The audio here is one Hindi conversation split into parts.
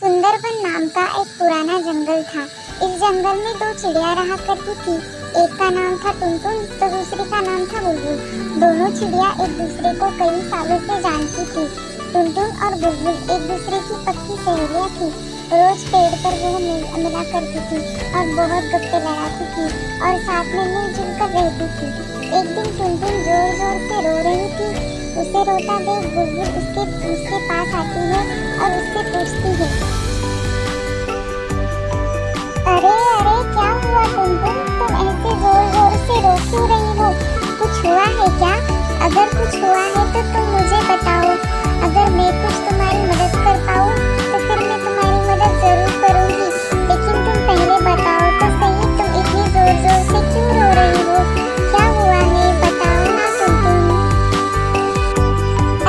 सुंदरबन नाम का एक पुराना जंगल था। इस जंगल में दो चिड़िया रहा करती थी। एक का नाम था टुनटुन तो दूसरी का नाम था बुलबुल। दोनों चिड़िया एक दूसरे को कई सालों से जानती थी। टुनटुन और बुलबुल एक दूसरे की पक्की सहेलियां थी। रोज पेड़ पर वह मिला करती थी और बहुत गप्पे लड़ाती थी और साथ में मिलजुल कर रहती थी। एक दिन टुनटुन जोर जोर से रो रही थी। उसे रोता देख बुलबुल उसके पास आती है और उससे पूछती है, अरे अरे क्या हुआ टुनटुन, तुम ऐसे जोर जोर से रो क्यों रही हो? कुछ हुआ है क्या? अगर कुछ हुआ है तो तुम मुझे बताओ। अगर मैं कुछ तुम्हारी मदद कर पाऊँ तो फिर मैं तुम्हारी मदद जरूर करूँगी। लेकिन तुम पहले बताओ तो सही, तुम इतनी जोर जोर से क्यों रो रही हो? क्या हुआ है, बताओ ना टुनटुन।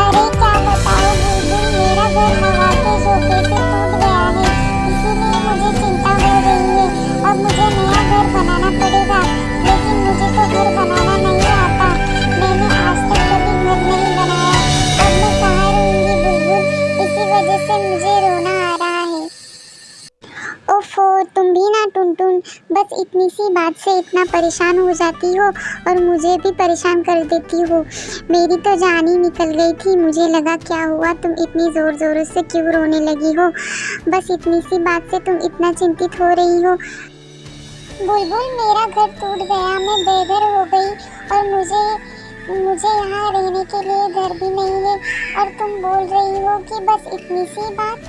अरे क्या बताओ बुलबुल, मेरा घर हवा के झोंके से टूट गया है, इसीलिए मुझे चिंता हो रही है। अब मुझे नया घर बनाना पड़ेगा, लेकिन मुझे तो घर बनाना नहीं आता। मैंने आज तक कभी घर नहीं बनाया। अब मैं कहाँ रहूंगी बुलबुल, इसी वजह से मुझे रोना आ रहा है। ओफो, तुम भी ना टुनटुन, बस इतनी सी बात से इतना परेशान हो जाती हो और मुझे भी परेशान कर देती हो। मेरी तो जान ही निकल गई थी। मुझे लगा क्या हुआ, तुम इतनी ज़ोर ज़ोर से क्यों रोने लगी हो? बस इतनी सी बात से तुम इतना चिंतित हो रही हो। बुलबुल, मेरा घर टूट गया, मैं बेघर हो गई और मुझे यहाँ रहने के लिए घर भी नहीं है, और तुम बोल रही हो कि बस इतनी सी बात।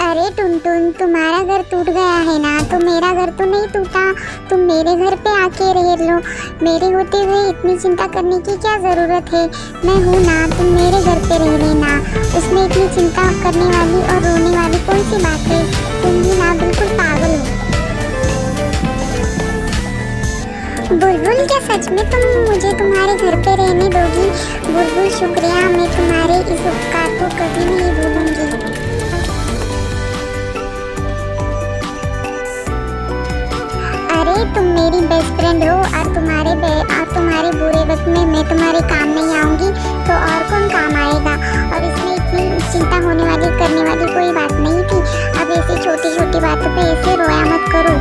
अरे टुनटुन, तुम्हारा घर टूट गया है ना, तो मेरा घर तो नहीं टूटा। तुम मेरे घर पे आके रह लो। मेरे होते हुए इतनी चिंता करने की क्या ज़रूरत है? मैं हूँ ना, तुम मेरे घर पे रह लेना। उसमें इतनी चिंता करने वाली और रोने वाली कौन सी बात है? तुम भी ना बिल्कुल पागल हो। बुलबुल, क्या सच में तुम मुझे तुम्हारे घर पे रहने दोगी? बुलबुल, शुक्रिया, मैं तुम्हारे इस उपकार को कभी नहीं भूलूंगी। अरे तुम मेरी बेस्ट फ्रेंड हो और तुम्हारे बुरे वक्त में मैं तुम्हारे काम नहीं आऊँगी तो और कौन काम आएगा? और इसमें इतनी चिंता करने वाली कोई बात नहीं थी। अब ऐसी छोटी छोटी बातों पे ऐसे रोया मत करो।